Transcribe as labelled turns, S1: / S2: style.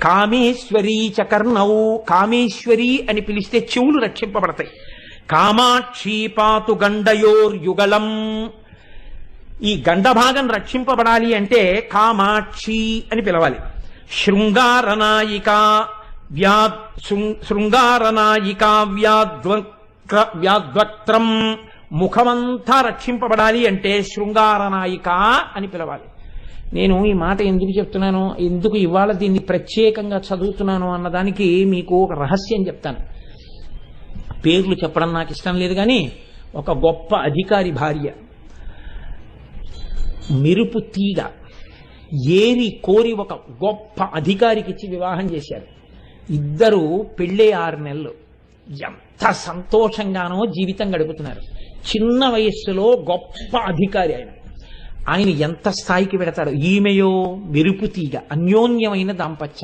S1: కామేశ్వరీ చ కర్ణౌ, కామేశ్వరి అని పిలిస్తే చెవులు రక్షింపబడతాయి. కామాక్షి పాతు గండయోర్యుగళం, ఈ గండభాగం రక్షింపబడాలి అంటే కామాక్షి అని పిలవాలి. శృంగారనాయిక శృంగారనాయిక వ్యాద్వక్త్రం, ముఖమంతా రక్షింపబడాలి అంటే శృంగారనాయిక అని పిలవాలి. నేను ఈ మాట ఎందుకు చెప్తున్నాను, ఎందుకు ఇవాళ దీన్ని ప్రత్యేకంగా చదువుతున్నాను అన్నదానికి మీకు ఒక రహస్యం చెప్తాను. పేర్లు చెప్పడం నాకు ఇష్టం లేదు, కానీ ఒక గొప్ప అధికారి భార్య మెరుపు తీగ ఏరి కోరి ఒక గొప్ప అధికారికి ఇచ్చి వివాహం చేశారు. ఇద్దరు పెళ్ళే 6 నెలలు, ఎంత సంతోషంగానో జీవితం గడుపుతున్నారు. చిన్న వయస్సులో గొప్ప అధికారి ఆయన ఎంత స్థాయికి పెడతాడు. ఈమెయో మెరుపు తీగ, అన్యోన్యమైన దాంపత్యం.